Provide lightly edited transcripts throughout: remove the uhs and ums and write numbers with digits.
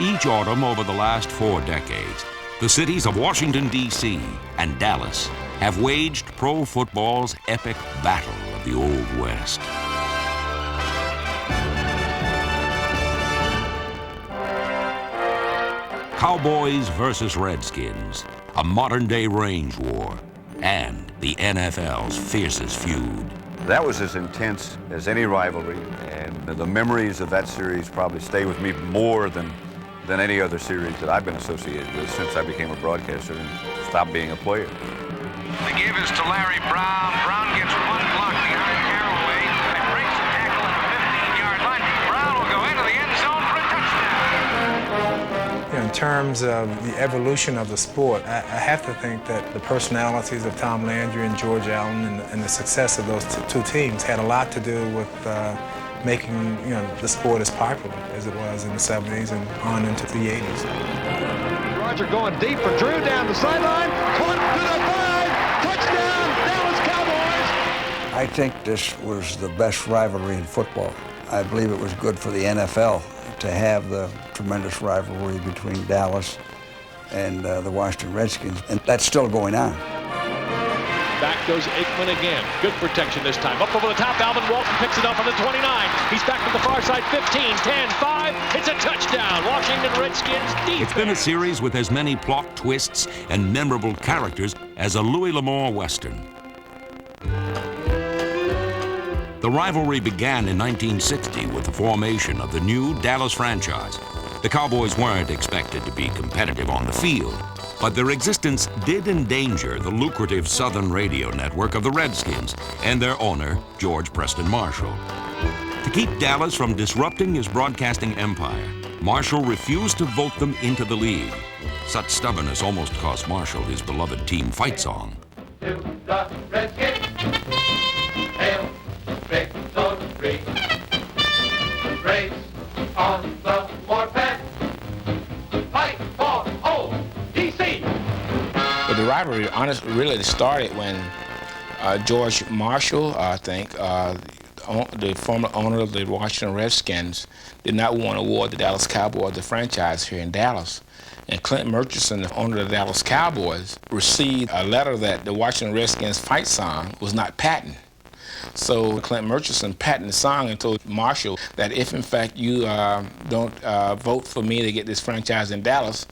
Each autumn over the last 4 decades, the cities of Washington, D.C. and Dallas have waged pro football's epic battle of the Old West. Cowboys versus Redskins, a modern-day range war, and the NFL's fiercest feud. That was as intense as any rivalry, and the memories of that series probably stay with me more than any other series that I've been associated with since I became a broadcaster and stopped being a player. The give is to Larry Brown. Brown gets one block behind Arrowway and breaks the tackle at the 15-yard line. Brown will go into the end zone for a touchdown. In terms of the evolution of the sport, I have to think that the personalities of Tom Landry and George Allen and the success of those two teams had a lot to do with making the sport as popular as it was in the 70s and on into the 80s. Roger going deep for Drew down the sideline, caught to the 5, touchdown, Dallas Cowboys! I think this was the best rivalry in football. I believe it was good for the NFL to have the tremendous rivalry between Dallas and the Washington Redskins, and that's still going on. Back goes Aikman again. Good protection this time. Up over the top, Alvin Walton picks it up on the 29. He's back to the far side, 15, 10, 5. It's a touchdown. Washington Redskins defense. It's been a series with as many plot twists and memorable characters as a Louis L'Amour Western. The rivalry began in 1960 with the formation of the new Dallas franchise. The Cowboys weren't expected to be competitive on the field, but their existence did endanger the lucrative Southern radio network of the Redskins and their owner, George Preston Marshall. To keep Dallas from disrupting his broadcasting empire, Marshall refused to vote them into the league. Such stubbornness almost cost Marshall his beloved team fight song. To the Redskins, hail, victory, race on the warpath, fight for old DC. But the rivalry really started when George Marshall, I think, the former owner of the Washington Redskins, did not want to award the Dallas Cowboys the franchise here in Dallas. And Clint Murchison, the owner of the Dallas Cowboys, received a letter that the Washington Redskins fight song was not patent. So Clint Murchison patented the song and told Marshall that if, in fact, you don't vote for me to get this franchise in Dallas,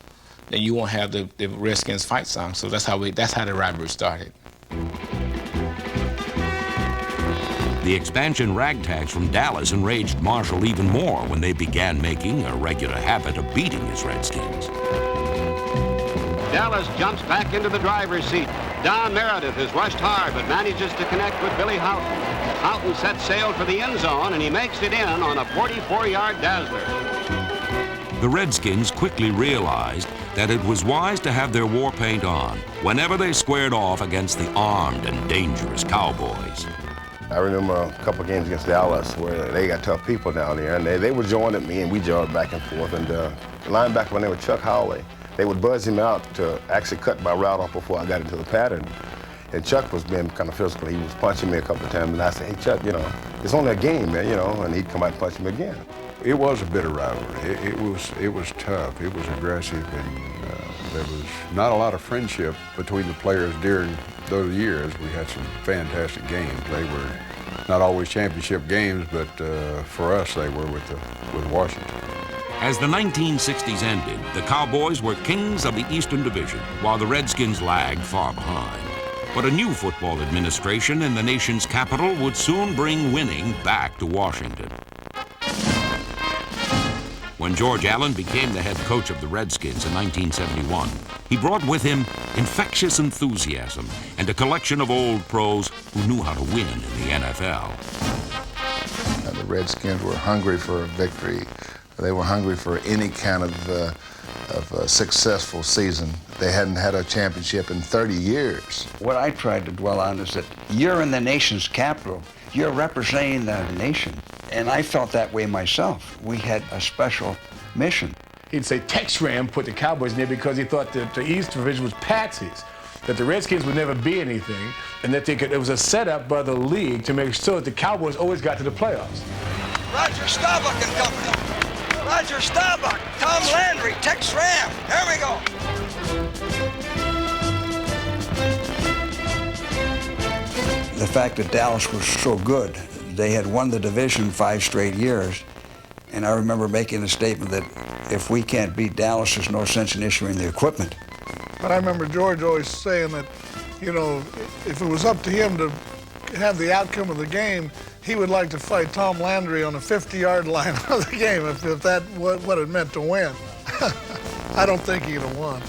then you won't have the Redskins fight song. So that's how the rivalry started. The expansion ragtags from Dallas enraged Marshall even more when they began making a regular habit of beating his Redskins. Dallas jumps back into the driver's seat. Don Meredith is rushed hard but manages to connect with Billy Houghton. Houghton sets sail for the end zone and he makes it in on a 44-yard dazzler. The Redskins quickly realized that it was wise to have their war paint on whenever they squared off against the armed and dangerous Cowboys. I remember a couple of games against Dallas where they got tough people down there, and they would join at me, and we joined back and forth. And the linebacker, when they were Chuck Howley, they would buzz him out to actually cut my route off before I got into the pattern. And Chuck was being kind of physical. He was punching me a couple of times, and I said, hey, Chuck, it's only a game, man, and he'd come out and punch me again. It was a bitter rivalry. It was tough. It was aggressive, and there was not a lot of friendship between the players during those years. We had some fantastic games. They were not always championship games, but for us, they were with Washington. As the 1960s ended, the Cowboys were kings of the Eastern Division, while the Redskins lagged far behind. But a new football administration in the nation's capital would soon bring winning back to Washington. When George Allen became the head coach of the Redskins in 1971, he brought with him infectious enthusiasm and a collection of old pros who knew how to win in the NFL. The Redskins were hungry for a victory. They were hungry for any kind of successful season. They hadn't had a championship in 30 years. What I tried to dwell on is that you're in the nation's capital. You're representing the nation. And I felt that way myself. We had a special mission. He'd say Tex Ram put the Cowboys in there because he thought that the East Division was patsies, that the Redskins would never be anything, and that it was a setup by the league to make sure that the Cowboys always got to the playoffs. Roger Staubach and company. Roger Staubach, Tom Landry, Tex Ram. Here we go. The fact that Dallas was so good, they had won the division 5 straight years, and I remember making a statement that if we can't beat Dallas, there's no sense in issuing the equipment. But I remember George always saying that, you know, if it was up to him to have the outcome of the game, he would like to fight Tom Landry on the 50-yard line of the game if that what it meant to win. I don't think he'd have won.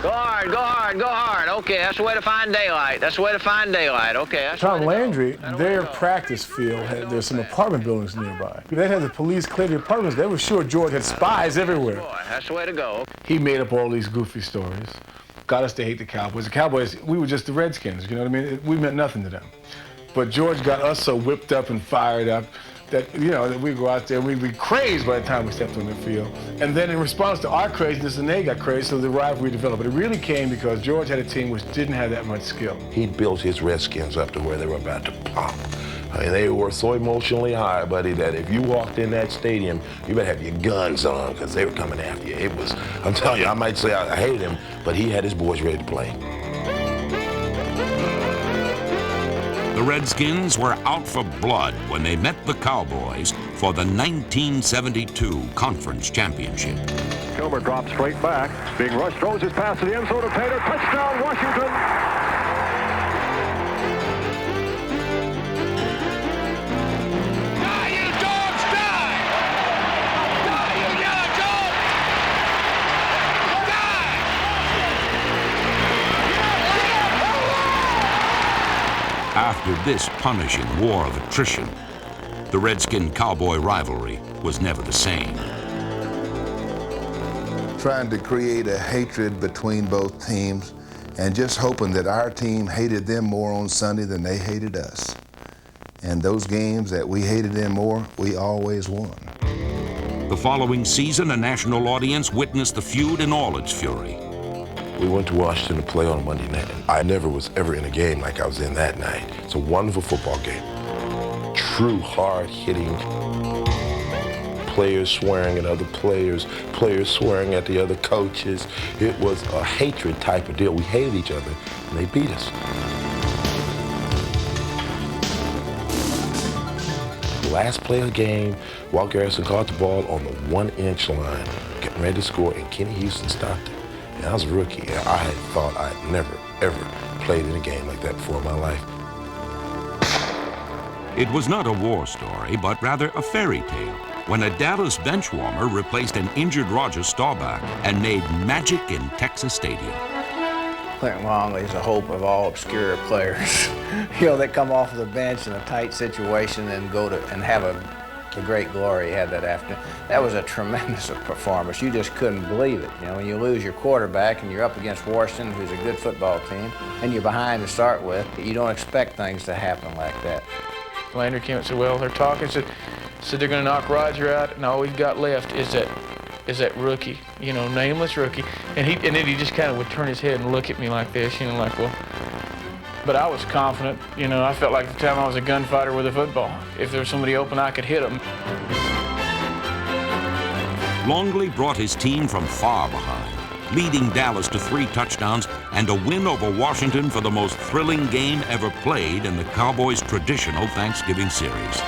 Go hard, go hard, go hard. Okay, that's the way to find daylight. That's the way to find daylight. Okay, that's Tom Landry, their practice field, there's some apartment buildings nearby. They had the police clear the apartments. They were sure George had spies everywhere. That's the way to go. He made up all these goofy stories, got us to hate the Cowboys. The Cowboys, we were just the Redskins, you know what I mean? We meant nothing to them. But George got us so whipped up and fired up that, you know, that we go out there and we'd be crazed by the time we stepped on the field. And then in response to our craziness, and they got crazy, so the rivalry developed. But it really came because George had a team which didn't have that much skill. He built his Redskins up to where they were about to pop. And they were so emotionally high, buddy, that if you walked in that stadium, you better have your guns on because they were coming after you. It was, I'm telling you, I might say I hated him, but he had his boys ready to play. The Redskins were out for blood when they met the Cowboys for the 1972 Conference Championship. Kilmer drops straight back. Being rushed, throws his pass to the end zone to Taylor. Touchdown, Washington. Die, you dogs, die! Die, you yellow dogs! After this punishing war of attrition, the Redskin-Cowboy rivalry was never the same. Trying to create a hatred between both teams and just hoping that our team hated them more on Sunday than they hated us. And those games that we hated them more, we always won. The following season, a national audience witnessed the feud in all its fury. We went to Washington to play on Monday night. I never was ever in a game like I was in that night. It's a wonderful football game. True hard-hitting, players swearing at other players, players swearing at the other coaches. It was a hatred type of deal. We hated each other, and they beat us. Last play of the game, Walt Garrison caught the ball on the 1-inch line, getting ready to score, and Kenny Houston stopped it. And I was a rookie, and I had thought I had never, ever played in a game like that before in my life. It was not a war story, but rather a fairy tale, when a Dallas benchwarmer replaced an injured Roger Staubach and made magic in Texas Stadium. Clinton Longley is the hope of all obscure players. You know, they come off of the bench in a tight situation and go to and have the great glory he had that afternoon. That was a tremendous performance. You just couldn't believe it. You know, when you lose your quarterback and you're up against Washington, who's a good football team, and you're behind to start with, you don't expect things to happen like that. Landry came and said, well, they're talking, said they're going to knock Roger out, and all we've got left is that rookie, you know, nameless rookie. And then he just kind of would turn his head and look at me like this, you know, like, well. But I was confident, you know, I felt like at the time I was a gunfighter with a football. If there was somebody open, I could hit him. Longley brought his team from far behind, leading Dallas to 3 touchdowns and a win over Washington for the most thrilling game ever played in the Cowboys' traditional Thanksgiving series.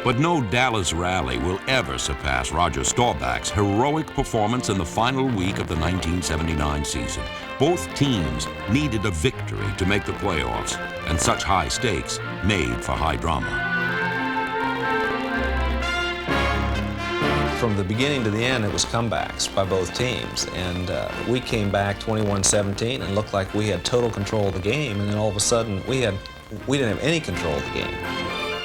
But no Dallas rally will ever surpass Roger Staubach's heroic performance in the final week of the 1979 season. Both teams needed a victory to make the playoffs, and such high stakes made for high drama. From the beginning to the end, it was comebacks by both teams, and we came back 21-17 and looked like we had total control of the game, and then all of a sudden we didn't have any control of the game.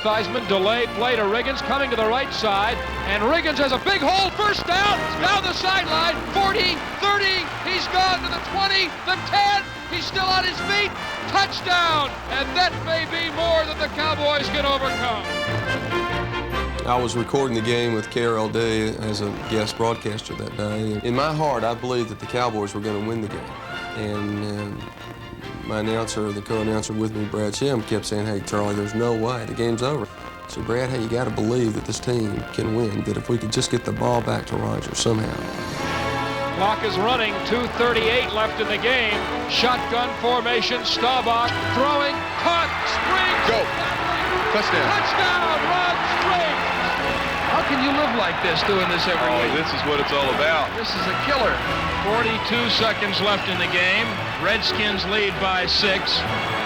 Theismann delayed play to Riggins, coming to the right side, and Riggins has a big hole, first down the sideline, 40, 30, he's gone to the 20, the 10, he's still on his feet, touchdown, and that may be more than the Cowboys can overcome. I was recording the game with KRLD as a guest broadcaster that day. In my heart, I believed that the Cowboys were going to win the game. And my announcer, the co-announcer with me, Brad Shim, kept saying, hey, Charlie, there's no way. The game's over. So, Brad, hey, you got to believe that this team can win, that if we could just get the ball back to Roger somehow. Clock is running, 2:38 left in the game. Shotgun formation, Staubach throwing, caught, springs. Go. Touchdown. Touchdown, Rod Springs. How can you live like this, doing this every week? This is what it's all about. This is a killer. 42 seconds left in the game. Redskins lead by 6.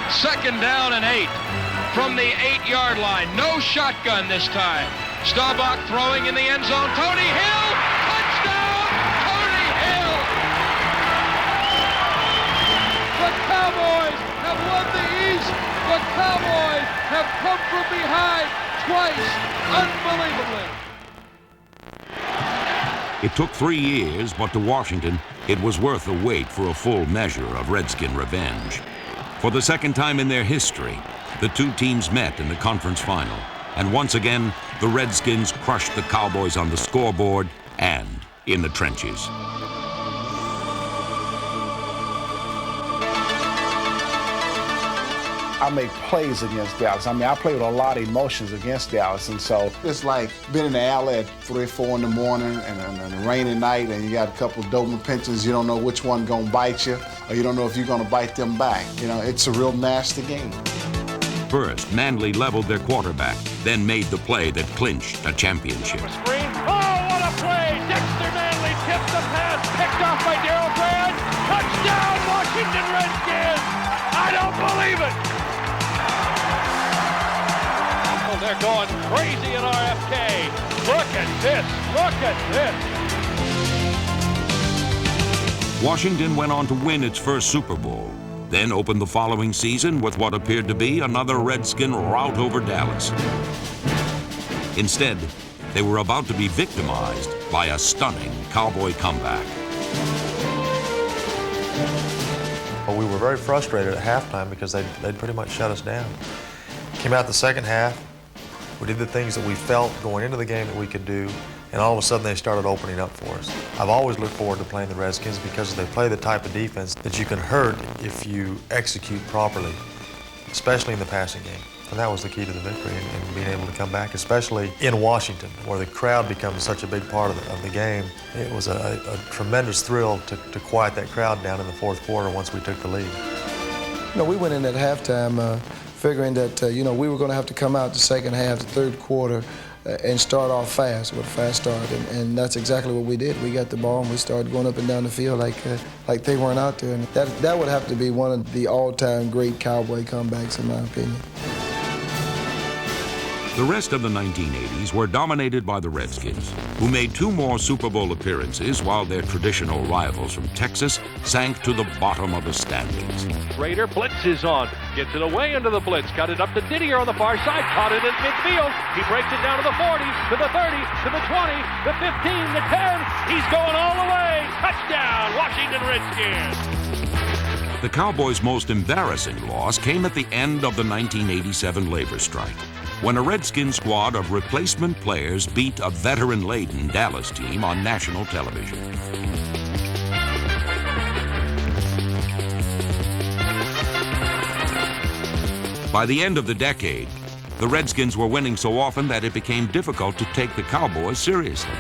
Second down and 8 from the 8-yard line. No shotgun this time. Staubach throwing in the end zone. Tony Hill, touchdown! Tony Hill! The Cowboys have won the East. The Cowboys have come from behind twice, unbelievably. It took 3 years, but to Washington, it was worth the wait for a full measure of Redskin revenge. For the second time in their history, the two teams met in the conference final, and once again, the Redskins crushed the Cowboys on the scoreboard and in the trenches. I make plays against Dallas. I mean, I play with a lot of emotions against Dallas, and so it's like being in the alley at 3 or 4 in the morning and a rainy night, and you got a couple of Doberman pinchers. You don't know which one gonna bite you, or you don't know if you're gonna bite them back. You know, it's a real nasty game. First, Manley leveled their quarterback, then made the play that clinched a championship. Screen. Oh, what a play! Dexter Manley tipped the pass, picked off by Darryl Grant. Touchdown, Washington Redskins! I don't believe it! Oh, they're going crazy at RFK. Look at this! Look at this! Washington went on to win its first Super Bowl, then opened the following season with what appeared to be another Redskin rout over Dallas. Instead, they were about to be victimized by a stunning Cowboy comeback. Well, we were very frustrated at halftime because they'd pretty much shut us down. Came out the second half, we did the things that we felt going into the game that we could do, and all of a sudden they started opening up for us. I've always looked forward to playing the Redskins because they play the type of defense that you can hurt if you execute properly, especially in the passing game. And that was the key to the victory and being able to come back, especially in Washington, where the crowd becomes such a big part of the game. It was a tremendous thrill to quiet that crowd down in the fourth quarter once we took the lead. You know, we went in at halftime figuring that, you know, we were going to have to come out the second half, the third quarter, and start off fast with a fast start, and that's exactly what we did. We got the ball and we started going up and down the field like they weren't out there, and that would have to be one of the all-time great Cowboy comebacks in my opinion. The rest of the 1980s were dominated by the Redskins, who made 2 more Super Bowl appearances while their traditional rivals from Texas sank to the bottom of the standings. Raider blitzes on, gets it away into the blitz, got it up to Didier on the far side, caught it at midfield. He breaks it down to the 40, to the 30, to the 20, the 15, the 10. He's going all the way. Touchdown, Washington Redskins. The Cowboys' most embarrassing loss came at the end of the 1987 labor strike, when a Redskin squad of replacement players beat a veteran-laden Dallas team on national television. By the end of the decade, the Redskins were winning so often that it became difficult to take the Cowboys seriously.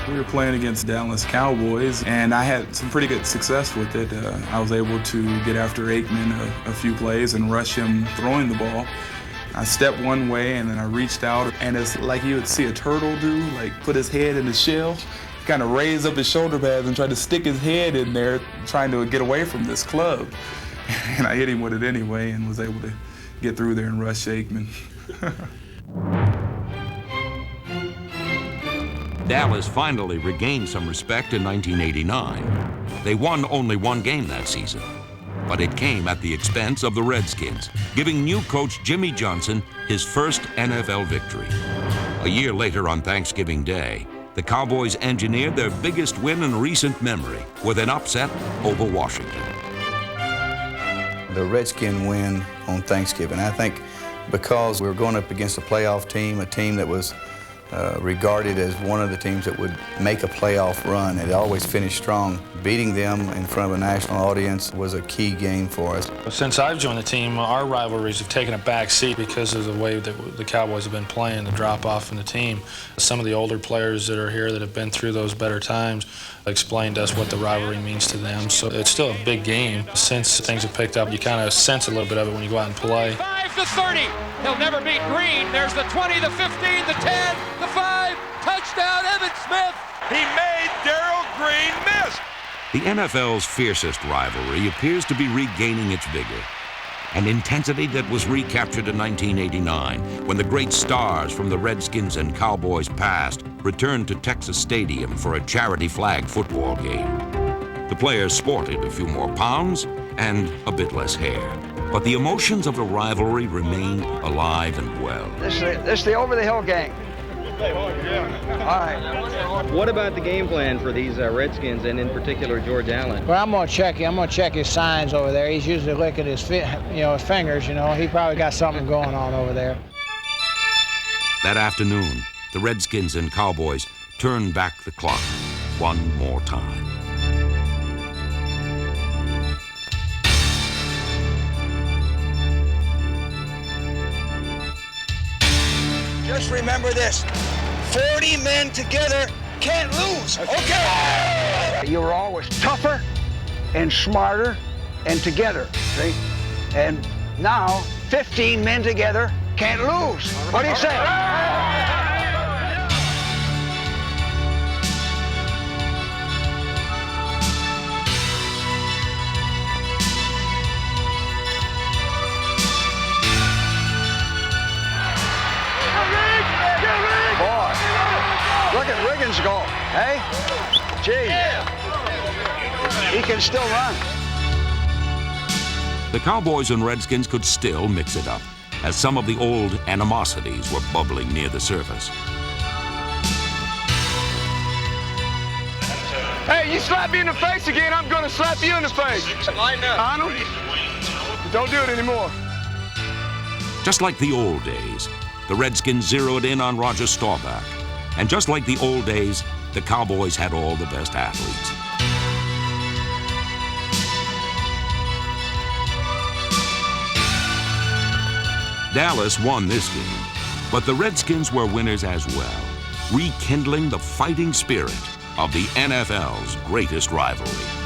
We were playing against Dallas Cowboys, and I had some pretty good success with it. I was able to get after Aikman a few plays and rush him throwing the ball. I stepped one way, and then I reached out, and it's like you would see a turtle do, like put his head in the shell, kind of raise up his shoulder pads and try to stick his head in there, trying to get away from this club. And I hit him with it anyway and was able to get through there and rush Aikman. Dallas finally regained some respect in 1989. They won only 1 game that season, but it came at the expense of the Redskins, giving new coach Jimmy Johnson his first NFL victory. A year later on Thanksgiving Day, the Cowboys engineered their biggest win in recent memory with an upset over Washington. The Redskin win on Thanksgiving, I think because we were going up against a playoff team, a team that was regarded as one of the teams that would make a playoff run. It always finished strong. Beating them in front of a national audience was a key game for us. Since I've joined the team, our rivalries have taken a back seat because of the way that the Cowboys have been playing, the drop-off in the team. Some of the older players that are here that have been through those better times explained to us what the rivalry means to them. So it's still a big game. Since things have picked up, you kind of sense a little bit of it when you go out and play. 5 to 30. He'll never beat Green. There's the 20, the 15, the 10, the 5. Touchdown, Evan Smith. He made Darrell Green miss. The NFL's fiercest rivalry appears to be regaining its vigor, an intensity that was recaptured in 1989 when the great stars from the Redskins and Cowboys past returned to Texas Stadium for a charity flag football game. The players sported a few more pounds and a bit less hair, but the emotions of the rivalry remained alive and well. This is the over-the-hill gang. All right. What about the game plan for these Redskins, and in particular George Allen? Well, I'm gonna check his signs over there. He's usually licking his his fingers. He probably got something going on over there. That afternoon, the Redskins and Cowboys turned back the clock one more time. Just remember this, 40 men together can't lose, okay? You were always tougher and smarter and together, see? And now, 15 men together can't lose. What do you say? Look at Riggins go, hey? Gee, he can still run. The Cowboys and Redskins could still mix it up, as some of the old animosities were bubbling near the surface. Hey, you slap me in the face again, I'm gonna slap you in the face. Line up. Arnold, don't do it anymore. Just like the old days, the Redskins zeroed in on Roger Staubach. And just like the old days, the Cowboys had all the best athletes. Dallas won this game, but the Redskins were winners as well, rekindling the fighting spirit of the NFL's greatest rivalry.